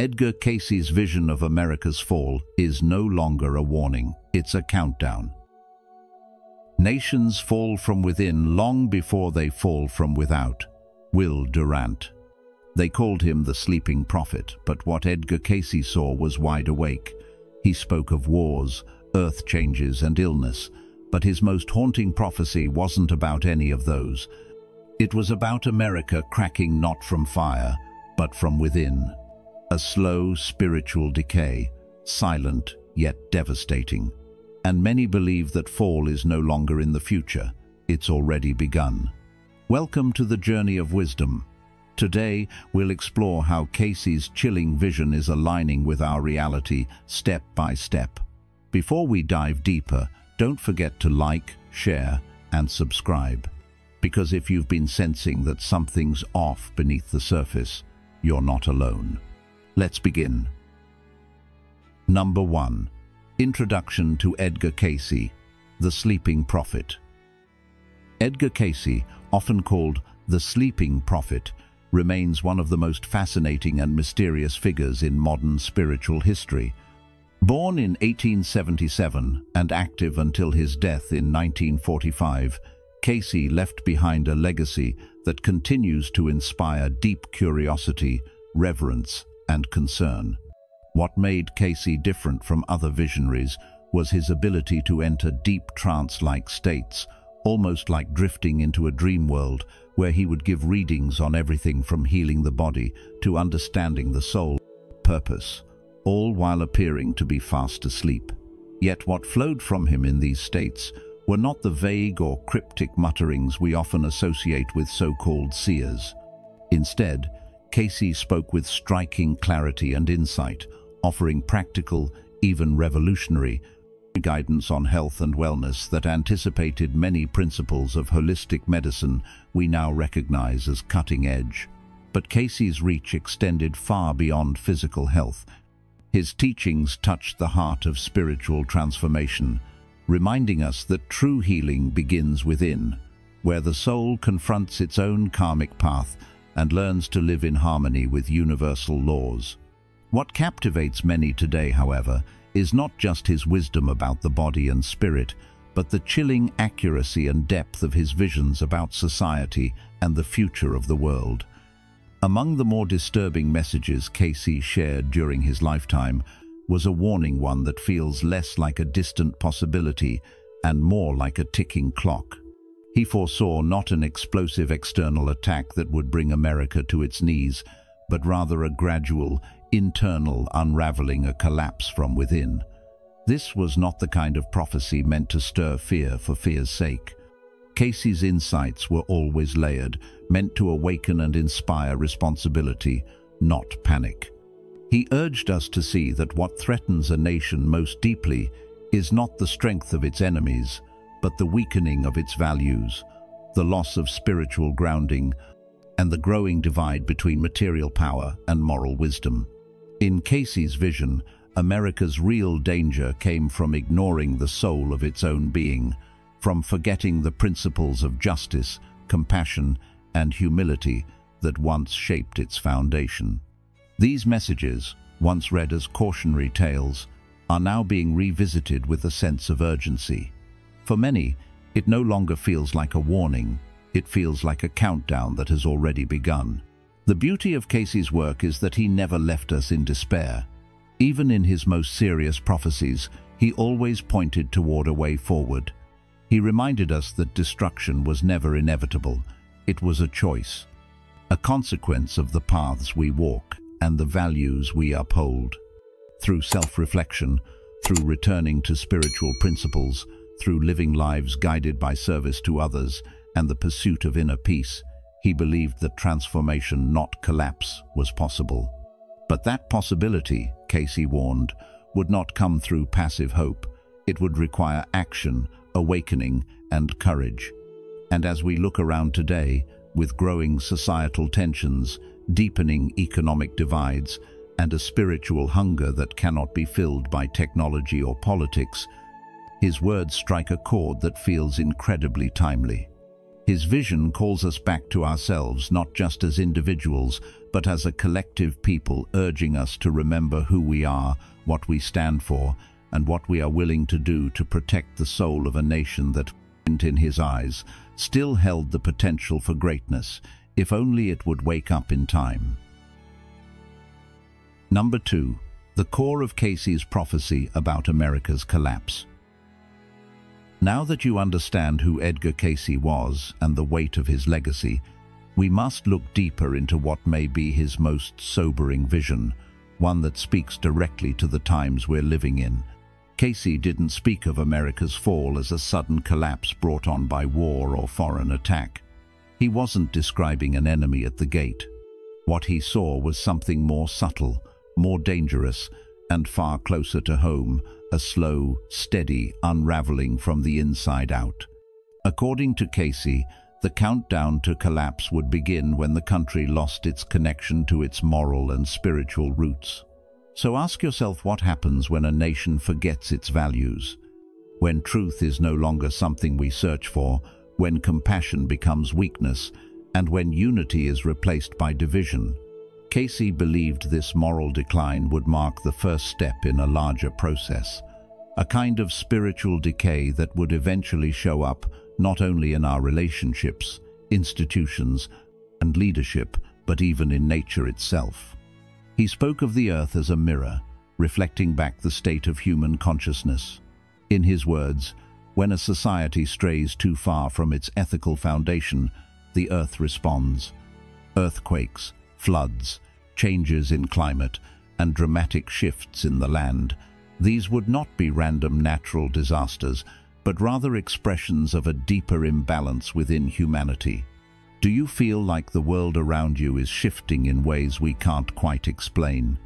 Edgar Cayce's vision of America's fall is no longer a warning, it's a countdown. Nations fall from within long before they fall from without. Will Durant. They called him the sleeping prophet, but what Edgar Cayce saw was wide awake. He spoke of wars, earth changes, and illness, but his most haunting prophecy wasn't about any of those. It was about America cracking not from fire, but from within. A slow spiritual decay, silent yet devastating. And many believe that fall is no longer in the future, it's already begun. Welcome to the journey of wisdom. Today, we'll explore how Cayce's chilling vision is aligning with our reality step by step. Before we dive deeper, don't forget to like, share, and subscribe. Because if you've been sensing that something's off beneath the surface, you're not alone. Let's begin. Number 1. Introduction to Edgar Cayce, the Sleeping Prophet. Edgar Cayce, often called the Sleeping Prophet, remains one of the most fascinating and mysterious figures in modern spiritual history. Born in 1877 and active until his death in 1945, Cayce left behind a legacy that continues to inspire deep curiosity, reverence, and concern. What made Cayce different from other visionaries was his ability to enter deep trance-like states, almost like drifting into a dream world, where he would give readings on everything from healing the body to understanding the soul, purpose, all while appearing to be fast asleep. Yet what flowed from him in these states were not the vague or cryptic mutterings we often associate with so-called seers. Instead, Cayce spoke with striking clarity and insight, offering practical, even revolutionary, guidance on health and wellness that anticipated many principles of holistic medicine we now recognize as cutting edge. But Cayce's reach extended far beyond physical health. His teachings touched the heart of spiritual transformation, reminding us that true healing begins within, where the soul confronts its own karmic path and learns to live in harmony with universal laws. What captivates many today, however, is not just his wisdom about the body and spirit, but the chilling accuracy and depth of his visions about society and the future of the world. Among the more disturbing messages Cayce shared during his lifetime was a warning one that feels less like a distant possibility and more like a ticking clock. He foresaw not an explosive external attack that would bring America to its knees, but rather a gradual, internal unraveling, a collapse from within. This was not the kind of prophecy meant to stir fear for fear's sake. Cayce's insights were always layered, meant to awaken and inspire responsibility, not panic. He urged us to see that what threatens a nation most deeply is not the strength of its enemies, but the weakening of its values, the loss of spiritual grounding, and the growing divide between material power and moral wisdom. In Cayce's vision, America's real danger came from ignoring the soul of its own being, from forgetting the principles of justice, compassion, and humility that once shaped its foundation. These messages, once read as cautionary tales, are now being revisited with a sense of urgency. For many, it no longer feels like a warning, it feels like a countdown that has already begun. The beauty of Cayce's work is that he never left us in despair. Even in his most serious prophecies, he always pointed toward a way forward. He reminded us that destruction was never inevitable. It was a choice, a consequence of the paths we walk and the values we uphold. Through self-reflection, through returning to spiritual principles, through living lives guided by service to others and the pursuit of inner peace, he believed that transformation, not collapse, was possible. But that possibility, Cayce warned, would not come through passive hope. It would require action, awakening, and courage. And as we look around today, with growing societal tensions, deepening economic divides, and a spiritual hunger that cannot be filled by technology or politics, his words strike a chord that feels incredibly timely. His vision calls us back to ourselves, not just as individuals, but as a collective people, urging us to remember who we are, what we stand for, and what we are willing to do to protect the soul of a nation that, in his eyes, still held the potential for greatness, if only it would wake up in time. Number 2. The core of Cayce's prophecy about America's collapse. Now that you understand who Edgar Cayce was and the weight of his legacy, we must look deeper into what may be his most sobering vision, one that speaks directly to the times we're living in. Cayce didn't speak of America's fall as a sudden collapse brought on by war or foreign attack. He wasn't describing an enemy at the gate. What he saw was something more subtle, more dangerous, and far closer to home, a slow, steady unraveling from the inside out. According to Cayce, the countdown to collapse would begin when the country lost its connection to its moral and spiritual roots. So ask yourself, what happens when a nation forgets its values? When truth is no longer something we search for, when compassion becomes weakness, and when unity is replaced by division. Cayce believed this moral decline would mark the first step in a larger process, a kind of spiritual decay that would eventually show up not only in our relationships, institutions, and leadership, but even in nature itself. He spoke of the earth as a mirror, reflecting back the state of human consciousness. In his words, when a society strays too far from its ethical foundation, the earth responds. Earthquakes, floods, changes in climate, and dramatic shifts in the land. These would not be random natural disasters, but rather expressions of a deeper imbalance within humanity. Do you feel like the world around you is shifting in ways we can't quite explain?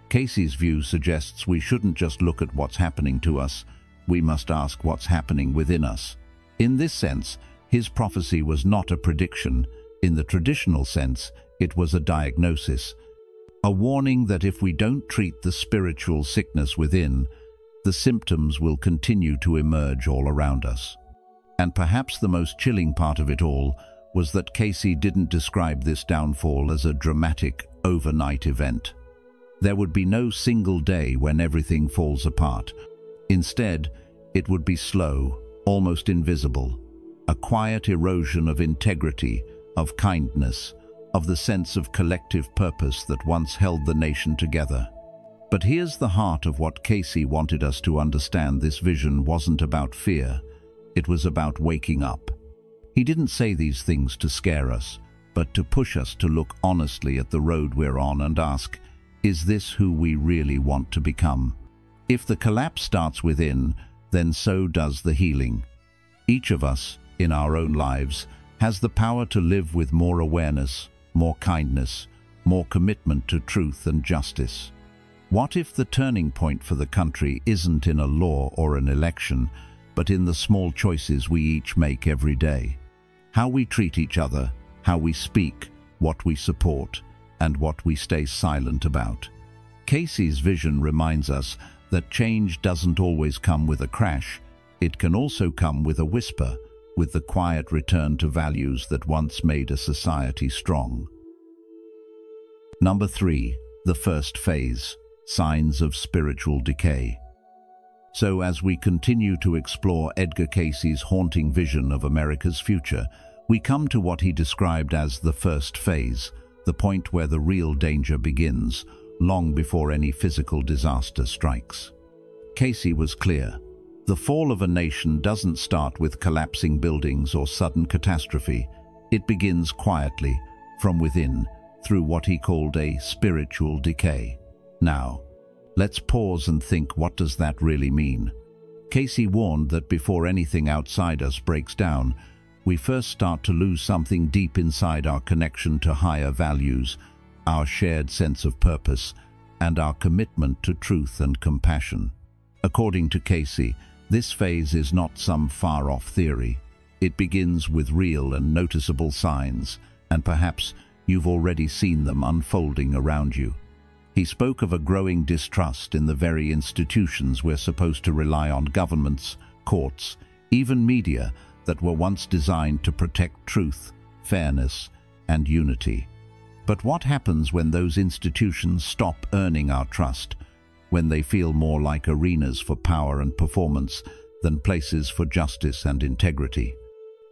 Cayce's view suggests we shouldn't just look at what's happening to us, we must ask what's happening within us. In this sense, his prophecy was not a prediction. In the traditional sense, it was a diagnosis, a warning that if we don't treat the spiritual sickness within, the symptoms will continue to emerge all around us. And perhaps the most chilling part of it all was that Cayce didn't describe this downfall as a dramatic, overnight event. There would be no single day when everything falls apart. Instead, it would be slow, almost invisible, a quiet erosion of integrity, of kindness, of the sense of collective purpose that once held the nation together. But here's the heart of what Cayce wanted us to understand. This vision wasn't about fear, it was about waking up. He didn't say these things to scare us, but to push us to look honestly at the road we're on and ask, is this who we really want to become? If the collapse starts within, then so does the healing. Each of us, in our own lives, has the power to live with more awareness, more kindness, more commitment to truth and justice. What if the turning point for the country isn't in a law or an election, but in the small choices we each make every day? How we treat each other, how we speak, what we support, and what we stay silent about. Cayce's vision reminds us that change doesn't always come with a crash. It can also come with a whisper, with the quiet return to values that once made a society strong. Number 3. The first phase. Signs of spiritual decay. So as we continue to explore Edgar Cayce's haunting vision of America's future, we come to what he described as the first phase, the point where the real danger begins, long before any physical disaster strikes. Cayce was clear. The fall of a nation doesn't start with collapsing buildings or sudden catastrophe. It begins quietly, from within, through what he called a spiritual decay. Now, let's pause and think, what does that really mean? Cayce warned that before anything outside us breaks down, we first start to lose something deep inside: our connection to higher values, our shared sense of purpose, and our commitment to truth and compassion. According to Cayce, this phase is not some far-off theory. It begins with real and noticeable signs, and perhaps you've already seen them unfolding around you. He spoke of a growing distrust in the very institutions we're supposed to rely on: governments, courts, even media, that were once designed to protect truth, fairness, and unity. But what happens when those institutions stop earning our trust, when they feel more like arenas for power and performance than places for justice and integrity?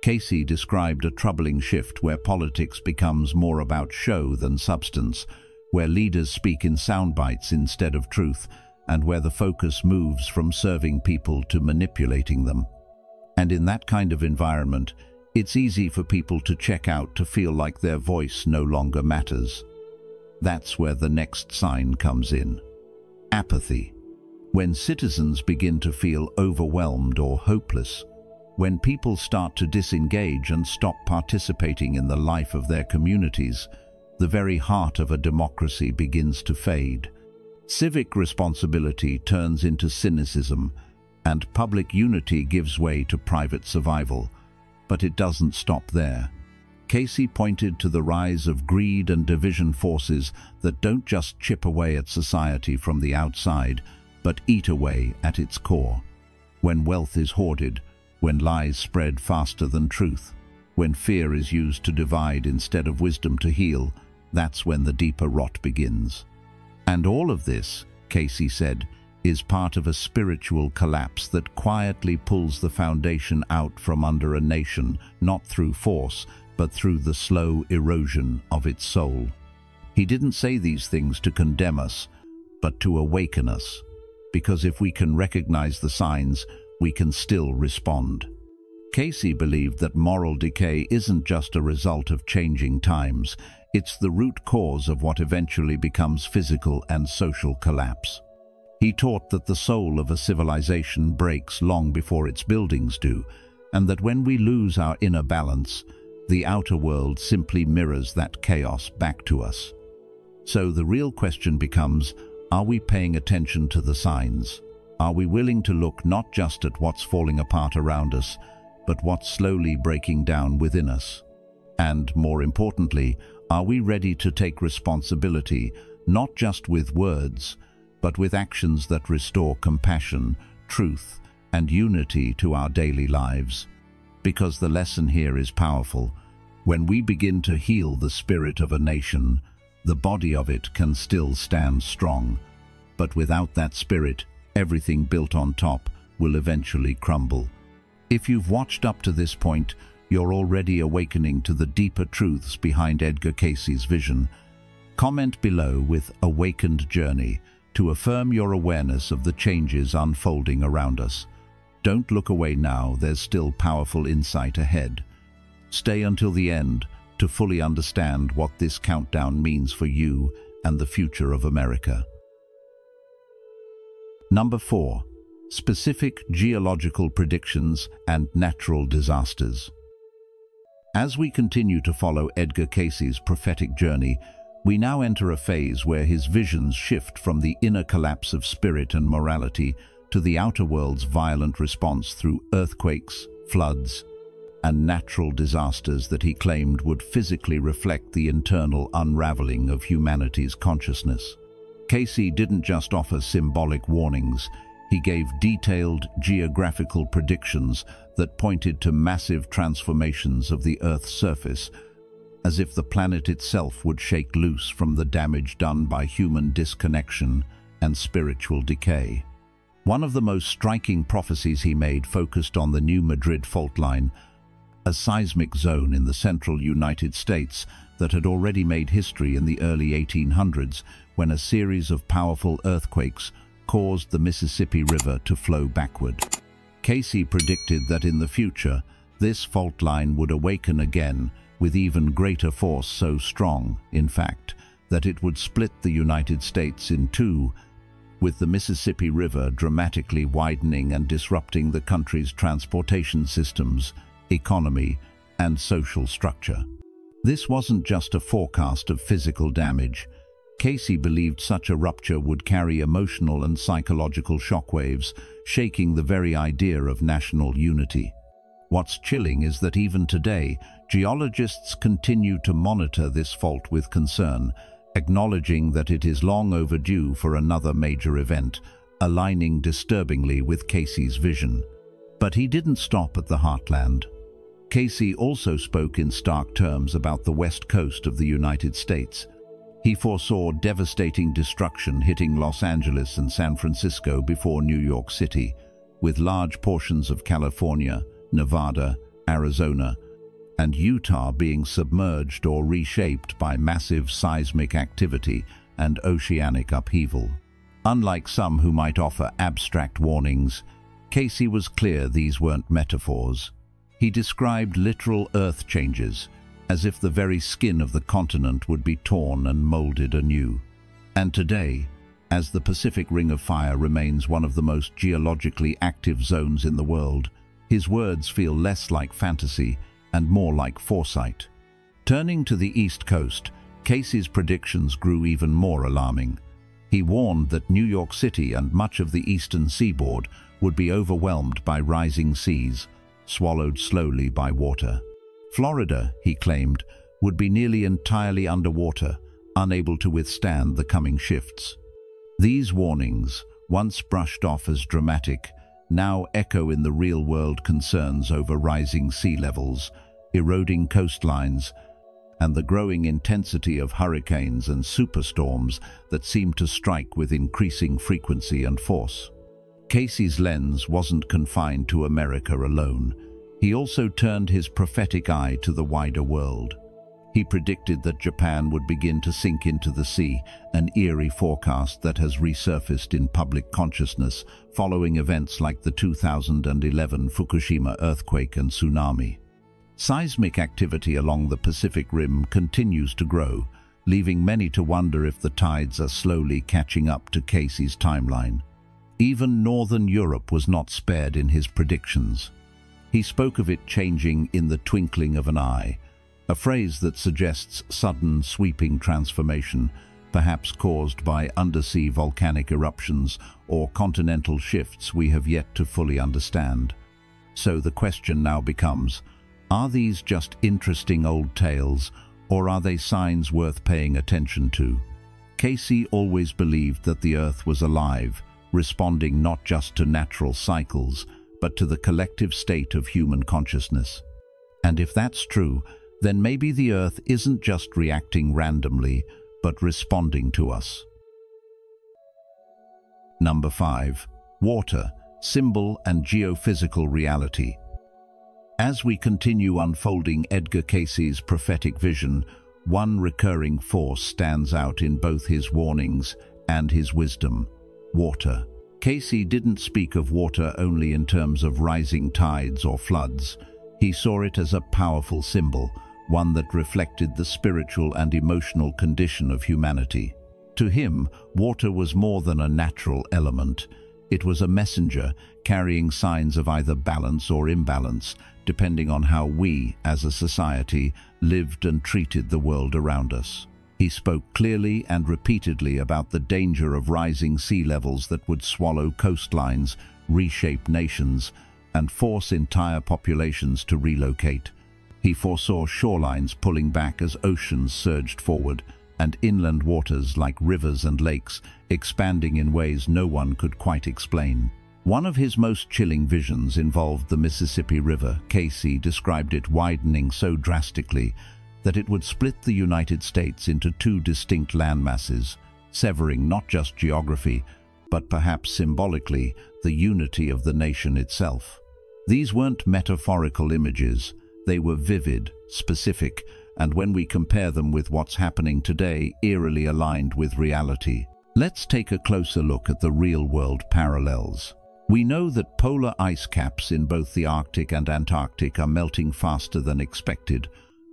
Cayce described a troubling shift where politics becomes more about show than substance, where leaders speak in sound bites instead of truth, and where the focus moves from serving people to manipulating them. And in that kind of environment, it's easy for people to check out, to feel like their voice no longer matters. That's where the next sign comes in. Apathy. When citizens begin to feel overwhelmed or hopeless, when people start to disengage and stop participating in the life of their communities, the very heart of a democracy begins to fade. Civic responsibility turns into cynicism, and public unity gives way to private survival. But it doesn't stop there. Cayce pointed to the rise of greed and division forces that don't just chip away at society from the outside, but eat away at its core. When wealth is hoarded, when lies spread faster than truth, when fear is used to divide instead of wisdom to heal, that's when the deeper rot begins. And all of this, Cayce said, is part of a spiritual collapse that quietly pulls the foundation out from under a nation, not through force, but through the slow erosion of its soul. He didn't say these things to condemn us, but to awaken us, because if we can recognize the signs, we can still respond. Cayce believed that moral decay isn't just a result of changing times, it's the root cause of what eventually becomes physical and social collapse. He taught that the soul of a civilization breaks long before its buildings do, and that when we lose our inner balance, the outer world simply mirrors that chaos back to us. So the real question becomes, are we paying attention to the signs? Are we willing to look not just at what's falling apart around us, but what's slowly breaking down within us? And more importantly, are we ready to take responsibility, not just with words, but with actions that restore compassion, truth, and unity to our daily lives? Because the lesson here is powerful. When we begin to heal the spirit of a nation, the body of it can still stand strong. But without that spirit, everything built on top will eventually crumble. If you've watched up to this point, you're already awakening to the deeper truths behind Edgar Cayce's vision. Comment below with "Awakened Journey" to affirm your awareness of the changes unfolding around us. Don't look away now, there's still powerful insight ahead. Stay until the end to fully understand what this countdown means for you and the future of America. Number 4. Specific geological predictions and natural disasters. As we continue to follow Edgar Cayce's prophetic journey, we now enter a phase where his visions shift from the inner collapse of spirit and morality to the outer world's violent response through earthquakes, floods, and natural disasters that he claimed would physically reflect the internal unraveling of humanity's consciousness. Cayce didn't just offer symbolic warnings, he gave detailed geographical predictions that pointed to massive transformations of the Earth's surface, as if the planet itself would shake loose from the damage done by human disconnection and spiritual decay. One of the most striking prophecies he made focused on the New Madrid fault line, a seismic zone in the central United States that had already made history in the early 1800s when a series of powerful earthquakes caused the Mississippi River to flow backward. Cayce predicted that in the future, this fault line would awaken again with even greater force, so strong, in fact, that it would split the United States in two, with the Mississippi River dramatically widening and disrupting the country's transportation systems, economy, and social structure. This wasn't just a forecast of physical damage. Cayce believed such a rupture would carry emotional and psychological shockwaves, shaking the very idea of national unity. What's chilling is that even today, geologists continue to monitor this fault with concern, acknowledging that it is long overdue for another major event, aligning disturbingly with Cayce's vision. But he didn't stop at the heartland. Cayce also spoke in stark terms about the west coast of the United States. He foresaw devastating destruction hitting Los Angeles and San Francisco before New York City, with large portions of California, Nevada, Arizona, and Utah being submerged or reshaped by massive seismic activity and oceanic upheaval. Unlike some who might offer abstract warnings, Cayce was clear these weren't metaphors. He described literal earth changes, as if the very skin of the continent would be torn and molded anew. And today, as the Pacific Ring of Fire remains one of the most geologically active zones in the world, his words feel less like fantasy and more like foresight. Turning to the East Coast, Cayce's predictions grew even more alarming. He warned that New York City and much of the eastern seaboard would be overwhelmed by rising seas, swallowed slowly by water. Florida, he claimed, would be nearly entirely underwater, unable to withstand the coming shifts. These warnings, once brushed off as dramatic, now echo in the real-world concerns over rising sea levels, eroding coastlines, and the growing intensity of hurricanes and superstorms that seem to strike with increasing frequency and force. Cayce's lens wasn't confined to America alone. He also turned his prophetic eye to the wider world. He predicted that Japan would begin to sink into the sea, an eerie forecast that has resurfaced in public consciousness following events like the 2011 Fukushima earthquake and tsunami. Seismic activity along the Pacific Rim continues to grow, leaving many to wonder if the tides are slowly catching up to Cayce's timeline. Even Northern Europe was not spared in his predictions. He spoke of it changing in the twinkling of an eye, a phrase that suggests sudden, sweeping transformation, perhaps caused by undersea volcanic eruptions or continental shifts we have yet to fully understand. So the question now becomes, are these just interesting old tales, or are they signs worth paying attention to? Cayce always believed that the Earth was alive, responding not just to natural cycles, but to the collective state of human consciousness. And if that's true, then maybe the Earth isn't just reacting randomly, but responding to us. Number 5. Water, symbol and geophysical reality. As we continue unfolding Edgar Cayce's prophetic vision, one recurring force stands out in both his warnings and his wisdom: water. Cayce didn't speak of water only in terms of rising tides or floods. He saw it as a powerful symbol, one that reflected the spiritual and emotional condition of humanity. To him, water was more than a natural element. It was a messenger carrying signs of either balance or imbalance, depending on how we, as a society, lived and treated the world around us. He spoke clearly and repeatedly about the danger of rising sea levels that would swallow coastlines, reshape nations, and force entire populations to relocate. He foresaw shorelines pulling back as oceans surged forward, and inland waters like rivers and lakes expanding in ways no one could quite explain. One of his most chilling visions involved the Mississippi River. Cayce described it widening so drastically that it would split the United States into two distinct landmasses, severing not just geography, but perhaps symbolically the unity of the nation itself. These weren't metaphorical images, they were vivid, specific, and when we compare them with what's happening today, eerily aligned with reality. Let's take a closer look at the real-world parallels. We know that polar ice caps in both the Arctic and Antarctic are melting faster than expected,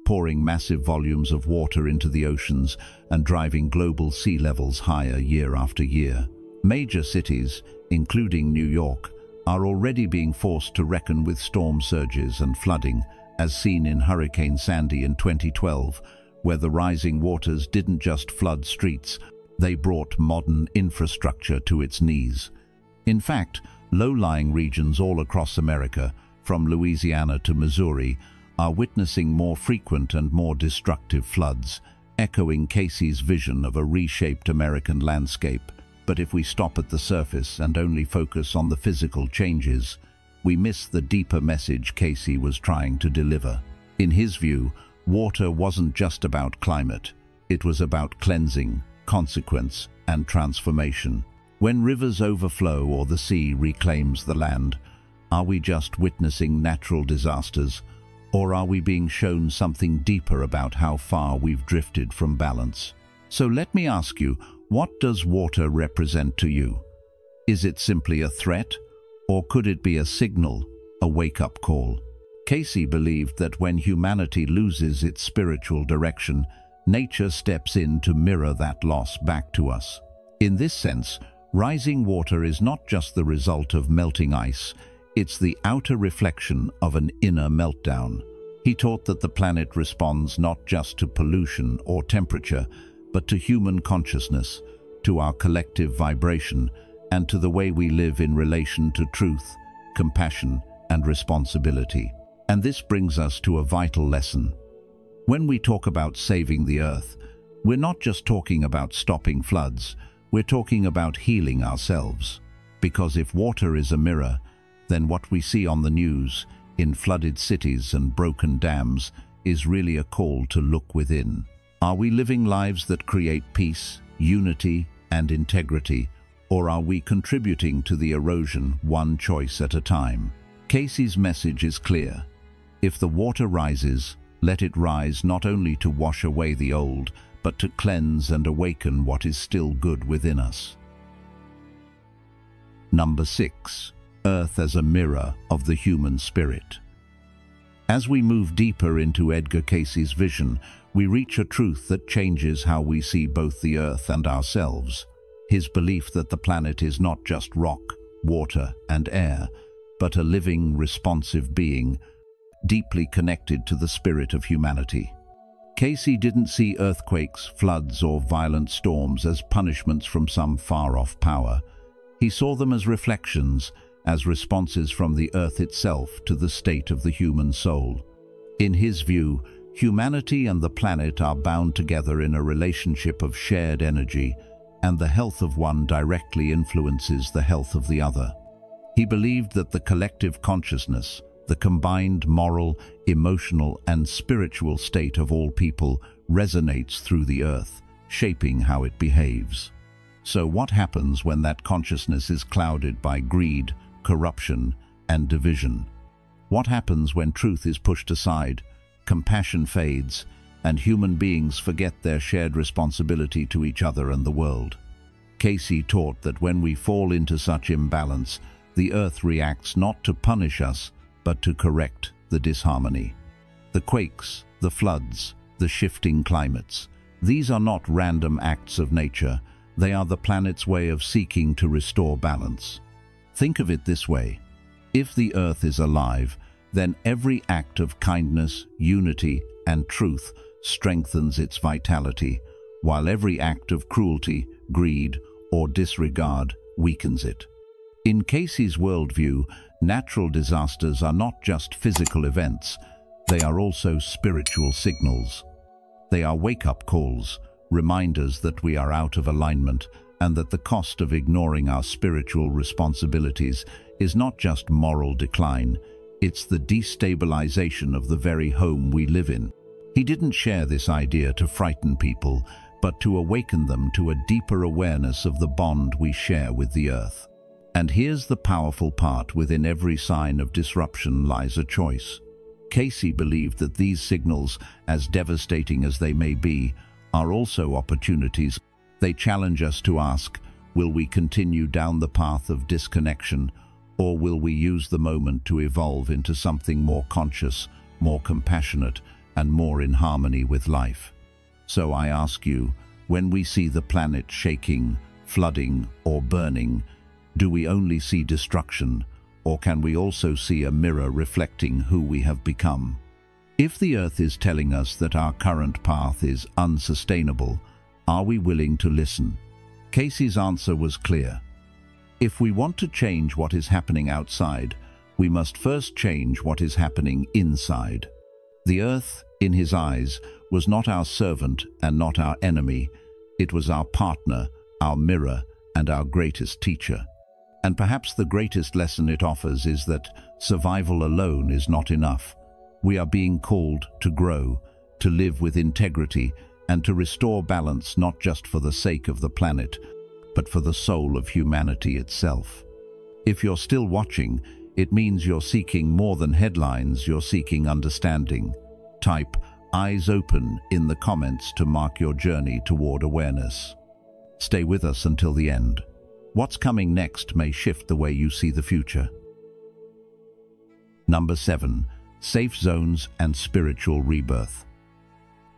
pouring massive volumes of water into the oceans and driving global sea levels higher year after year. Major cities, including New York, are already being forced to reckon with storm surges and flooding, as seen in Hurricane Sandy in 2012, where the rising waters didn't just flood streets, they brought modern infrastructure to its knees. In fact, low-lying regions all across America, from Louisiana to Missouri, are witnessing more frequent and more destructive floods, echoing Cayce's vision of a reshaped American landscape. But if we stop at the surface and only focus on the physical changes, we miss the deeper message Cayce was trying to deliver. In his view, water wasn't just about climate. It was about cleansing, consequence, and transformation. When rivers overflow or the sea reclaims the land, are we just witnessing natural disasters, or are we being shown something deeper about how far we've drifted from balance? So let me ask you, what does water represent to you? Is it simply a threat, or could it be a signal, a wake-up call? Cayce believed that when humanity loses its spiritual direction, nature steps in to mirror that loss back to us. In this sense, rising water is not just the result of melting ice, it's the outer reflection of an inner meltdown. He taught that the planet responds not just to pollution or temperature, but to human consciousness, to our collective vibration, and to the way we live in relation to truth, compassion, and responsibility. And this brings us to a vital lesson. When we talk about saving the earth, we're not just talking about stopping floods, we're talking about healing ourselves. Because if water is a mirror, then what we see on the news, in flooded cities and broken dams, is really a call to look within. Are we living lives that create peace, unity, and integrity, or are we contributing to the erosion one choice at a time? Cayce's message is clear. If the water rises, let it rise not only to wash away the old, but to cleanse and awaken what is still good within us. Number 6. Earth as a mirror of the human spirit. As we move deeper into Edgar Cayce's vision, we reach a truth that changes how we see both the earth and ourselves. His belief that the planet is not just rock, water, and air, but a living, responsive being, deeply connected to the spirit of humanity. Cayce didn't see earthquakes, floods, or violent storms as punishments from some far-off power. He saw them as reflections, as responses from the earth itself to the state of the human soul. In his view, humanity and the planet are bound together in a relationship of shared energy, and the health of one directly influences the health of the other. He believed that the collective consciousness, the combined moral, emotional, and spiritual state of all people resonates through the earth, shaping how it behaves. So what happens when that consciousness is clouded by greed, corruption, and division? What happens when truth is pushed aside, compassion fades, and human beings forget their shared responsibility to each other and the world? Cayce taught that when we fall into such imbalance, the earth reacts not to punish us, but to correct the disharmony. The quakes, the floods, the shifting climates, these are not random acts of nature, they are the planet's way of seeking to restore balance. Think of it this way: if the earth is alive, then every act of kindness, unity, and truth strengthens its vitality, while every act of cruelty, greed, or disregard weakens it. In Cayce's worldview, natural disasters are not just physical events, they are also spiritual signals. They are wake-up calls, reminders that we are out of alignment and that the cost of ignoring our spiritual responsibilities is not just moral decline, it's the destabilization of the very home we live in. He didn't share this idea to frighten people, but to awaken them to a deeper awareness of the bond we share with the earth. And here's the powerful part: within every sign of disruption lies a choice. Cayce believed that these signals, as devastating as they may be, are also opportunities. They challenge us to ask, will we continue down the path of disconnection, or will we use the moment to evolve into something more conscious, more compassionate, and more in harmony with life? So I ask you, when we see the planet shaking, flooding, or burning, do we only see destruction, or can we also see a mirror reflecting who we have become? If the earth is telling us that our current path is unsustainable, are we willing to listen? Cayce's answer was clear. If we want to change what is happening outside, we must first change what is happening inside. The earth, in his eyes, was not our servant and not our enemy. It was our partner, our mirror, and our greatest teacher. And perhaps the greatest lesson it offers is that survival alone is not enough. We are being called to grow, to live with integrity, and to restore balance not just for the sake of the planet, but for the soul of humanity itself. If you're still watching, it means you're seeking more than headlines, you're seeking understanding. Type "eyes open" in the comments to mark your journey toward awareness. Stay with us until the end. What's coming next may shift the way you see the future. Number 7. Safe zones and spiritual rebirth.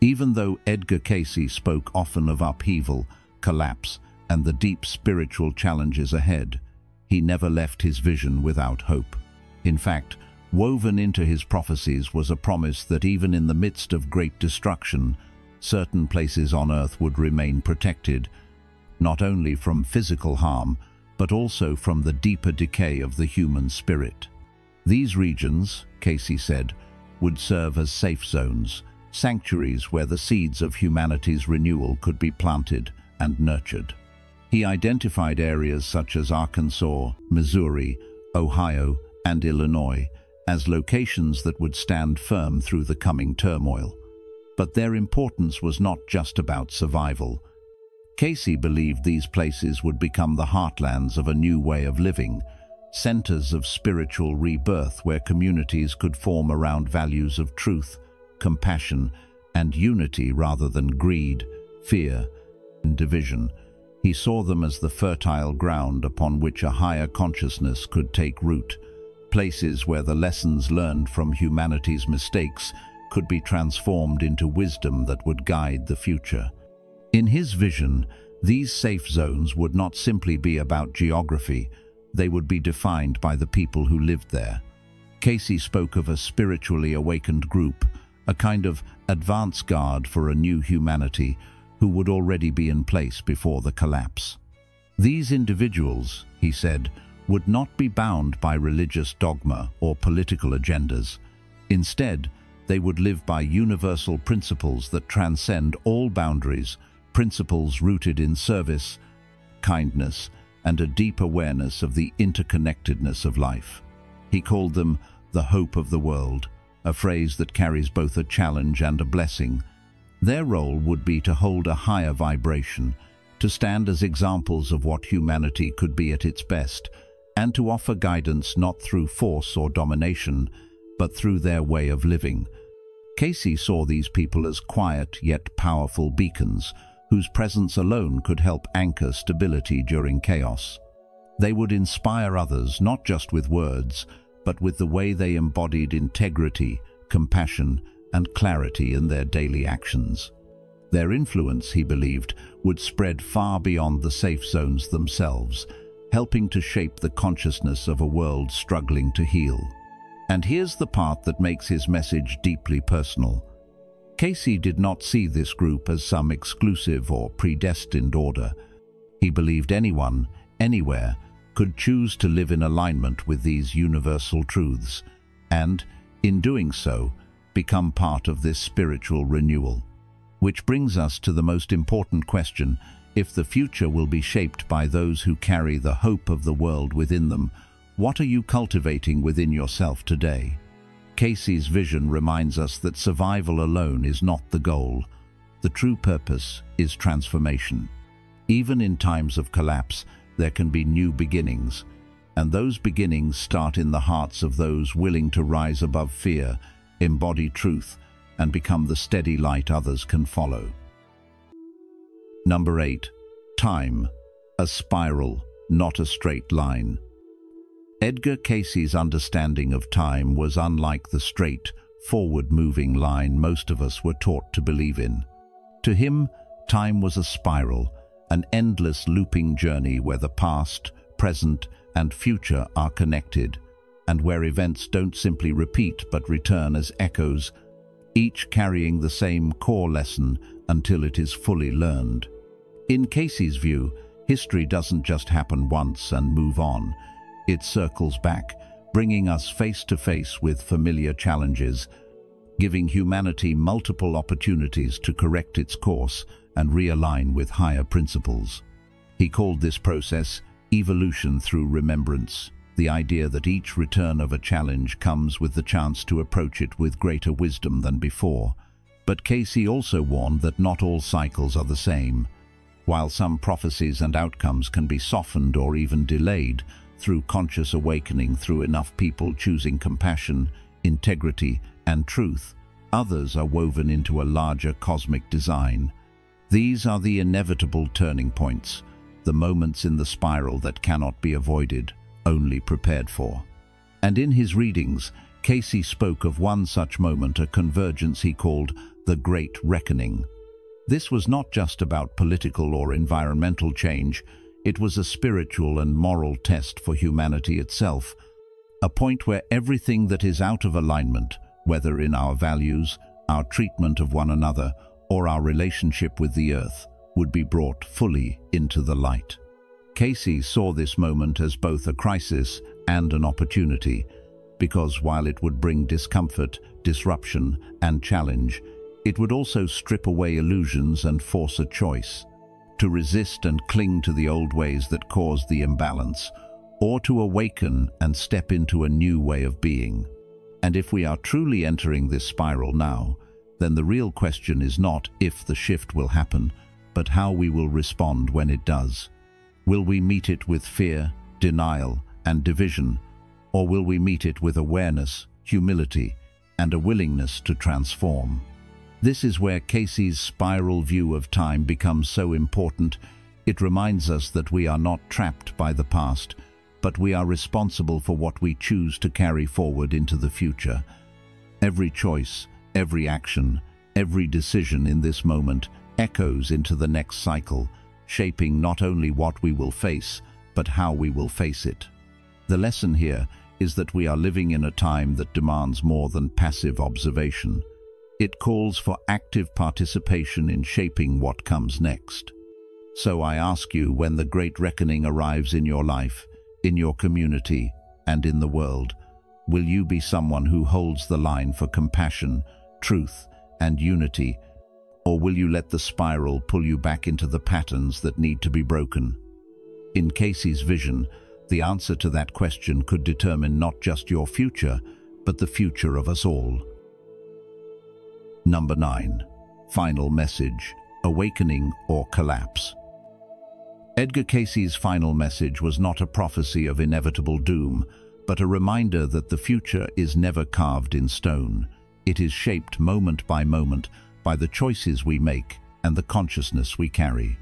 Even though Edgar Cayce spoke often of upheaval, collapse, and the deep spiritual challenges ahead, he never left his vision without hope. In fact, woven into his prophecies was a promise that even in the midst of great destruction, certain places on earth would remain protected, not only from physical harm, but also from the deeper decay of the human spirit. These regions, Cayce said, would serve as safe zones, sanctuaries where the seeds of humanity's renewal could be planted and nurtured. He identified areas such as Arkansas, Missouri, Ohio, and Illinois as locations that would stand firm through the coming turmoil. But their importance was not just about survival. Cayce believed these places would become the heartlands of a new way of living, centers of spiritual rebirth where communities could form around values of truth, compassion, and unity rather than greed, fear, and division. He saw them as the fertile ground upon which a higher consciousness could take root, places where the lessons learned from humanity's mistakes could be transformed into wisdom that would guide the future. In his vision, these safe zones would not simply be about geography, they would be defined by the people who lived there. Cayce spoke of a spiritually awakened group, a kind of advance guard for a new humanity who would already be in place before the collapse. These individuals, he said, would not be bound by religious dogma or political agendas. Instead, they would live by universal principles that transcend all boundaries, principles rooted in service, kindness, and a deep awareness of the interconnectedness of life. He called them the hope of the world, a phrase that carries both a challenge and a blessing. Their role would be to hold a higher vibration, to stand as examples of what humanity could be at its best, and to offer guidance not through force or domination, but through their way of living. Cayce saw these people as quiet yet powerful beacons, whose presence alone could help anchor stability during chaos. They would inspire others not just with words, but with the way they embodied integrity, compassion, and clarity in their daily actions. Their influence, he believed, would spread far beyond the safe zones themselves, helping to shape the consciousness of a world struggling to heal. And here's the part that makes his message deeply personal. Cayce did not see this group as some exclusive or predestined order. He believed anyone, anywhere, could choose to live in alignment with these universal truths, and, in doing so, become part of this spiritual renewal. Which brings us to the most important question: if the future will be shaped by those who carry the hope of the world within them, what are you cultivating within yourself today? Cayce's vision reminds us that survival alone is not the goal. The true purpose is transformation. Even in times of collapse, there can be new beginnings, and those beginnings start in the hearts of those willing to rise above fear, embody truth, and become the steady light others can follow. Number 8. Time, a spiral, not a straight line. Edgar Cayce's understanding of time was unlike the straight, forward-moving line most of us were taught to believe in. To him, time was a spiral, an endless looping journey where the past, present, and future are connected, and where events don't simply repeat but return as echoes, each carrying the same core lesson until it is fully learned. In Cayce's view, history doesn't just happen once and move on. It circles back, bringing us face to face with familiar challenges, giving humanity multiple opportunities to correct its course and realign with higher principles. He called this process evolution through remembrance, the idea that each return of a challenge comes with the chance to approach it with greater wisdom than before. But Cayce also warned that not all cycles are the same. While some prophecies and outcomes can be softened or even delayed through conscious awakening through enough people choosing compassion, integrity, and truth, others are woven into a larger cosmic design. These are the inevitable turning points, the moments in the spiral that cannot be avoided, only prepared for. And in his readings, Cayce spoke of one such moment, a convergence he called the Great Reckoning. This was not just about political or environmental change, it was a spiritual and moral test for humanity itself, a point where everything that is out of alignment, whether in our values, our treatment of one another, or our relationship with the earth, would be brought fully into the light. Cayce saw this moment as both a crisis and an opportunity, because while it would bring discomfort, disruption, and challenge, it would also strip away illusions and force a choice, to resist and cling to the old ways that caused the imbalance, or to awaken and step into a new way of being. And if we are truly entering this spiral now, then the real question is not if the shift will happen, but how we will respond when it does. Will we meet it with fear, denial, and division, or will we meet it with awareness, humility, and a willingness to transform? This is where Cayce's spiral view of time becomes so important. It reminds us that we are not trapped by the past, but we are responsible for what we choose to carry forward into the future. Every choice, every action, every decision in this moment echoes into the next cycle, shaping not only what we will face, but how we will face it. The lesson here is that we are living in a time that demands more than passive observation. It calls for active participation in shaping what comes next. So I ask you, when the Great Reckoning arrives in your life, in your community, and in the world, will you be someone who holds the line for compassion, truth, and unity, or will you let the spiral pull you back into the patterns that need to be broken? In Cayce's vision, the answer to that question could determine not just your future, but the future of us all. Number 9. Final message: awakening or collapse. Edgar Cayce's final message was not a prophecy of inevitable doom, but a reminder that the future is never carved in stone. It is shaped moment by moment by the choices we make and the consciousness we carry.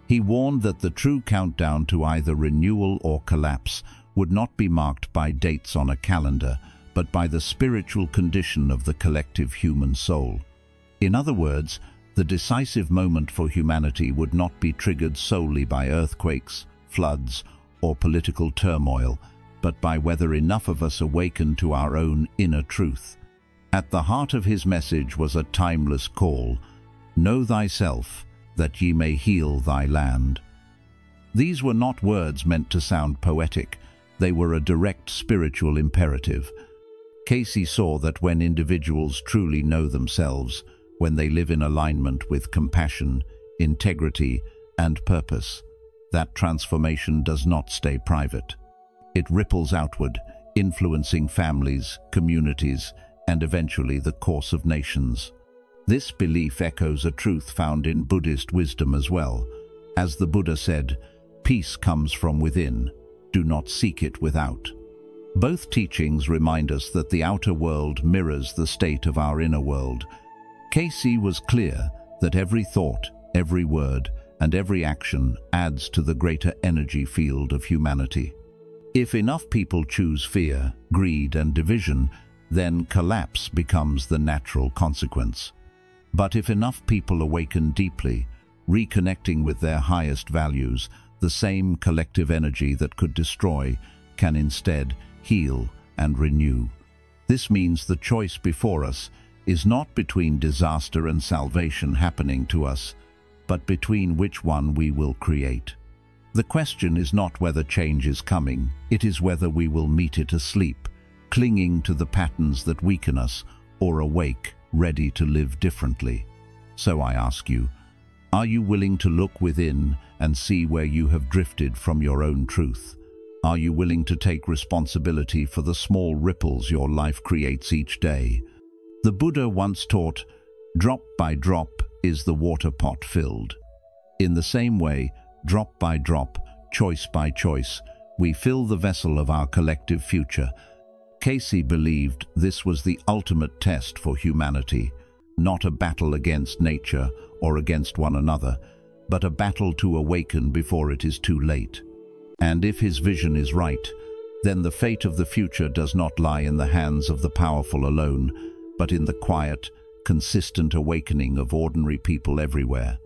He warned that the true countdown to either renewal or collapse would not be marked by dates on a calendar, but by the spiritual condition of the collective human soul. In other words, the decisive moment for humanity would not be triggered solely by earthquakes, floods, or political turmoil, but by whether enough of us awaken to our own inner truth. At the heart of his message was a timeless call: "Know thyself, that ye may heal thy land." These were not words meant to sound poetic. They were a direct spiritual imperative. Cayce saw that when individuals truly know themselves, when they live in alignment with compassion, integrity, and purpose, that transformation does not stay private. It ripples outward, influencing families, communities, and eventually the course of nations. This belief echoes a truth found in Buddhist wisdom as well. As the Buddha said, "Peace comes from within, do not seek it without." Both teachings remind us that the outer world mirrors the state of our inner world. Cayce was clear that every thought, every word, and every action adds to the greater energy field of humanity. If enough people choose fear, greed, and division, then collapse becomes the natural consequence. But if enough people awaken deeply, reconnecting with their highest values, the same collective energy that could destroy can instead heal and renew. This means the choice before us is not between disaster and salvation happening to us, but between which one we will create. The question is not whether change is coming, it is whether we will meet it asleep, clinging to the patterns that weaken us, or awake, ready to live differently. So I ask you, are you willing to look within and see where you have drifted from your own truth. Are you willing to take responsibility for the small ripples your life creates each day? The Buddha once taught, "Drop by drop is the water pot filled." In the same way, drop by drop, choice by choice, we fill the vessel of our collective future. Cayce believed this was the ultimate test for humanity, not a battle against nature or against one another, but a battle to awaken before it is too late. And if his vision is right, then the fate of the future does not lie in the hands of the powerful alone, but in the quiet, consistent awakening of ordinary people everywhere.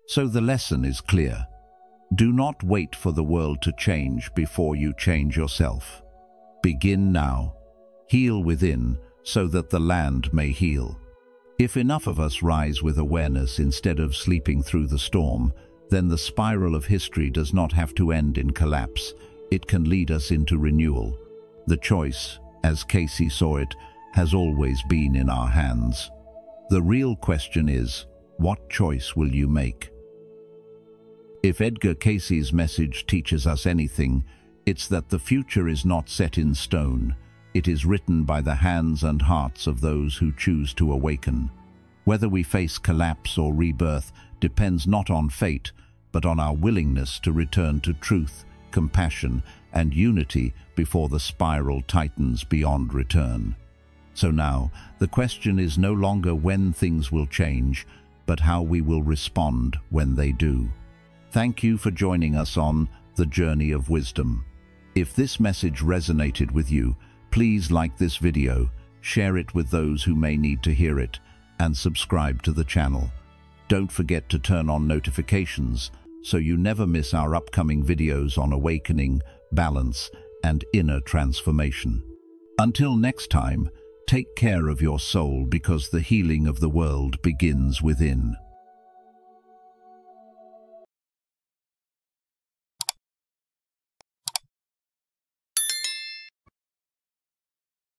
So the lesson is clear. Do not wait for the world to change before you change yourself. Begin now. Heal within so that the land may heal. If enough of us rise with awareness instead of sleeping through the storm, then the spiral of history does not have to end in collapse. It can lead us into renewal. The choice, as Cayce saw it, has always been in our hands. The real question is, what choice will you make? If Edgar Cayce's message teaches us anything, it's that the future is not set in stone. It is written by the hands and hearts of those who choose to awaken. Whether we face collapse or rebirth depends not on fate, but on our willingness to return to truth, compassion, and unity before the spiral tightens beyond return. So now, the question is no longer when things will change, but how we will respond when they do. Thank you for joining us on The Journey of Wisdom. If this message resonated with you, please like this video, share it with those who may need to hear it, and subscribe to the channel. Don't forget to turn on notifications so you never miss our upcoming videos on awakening, balance, and inner transformation. Until next time, take care of your soul because the healing of the world begins within.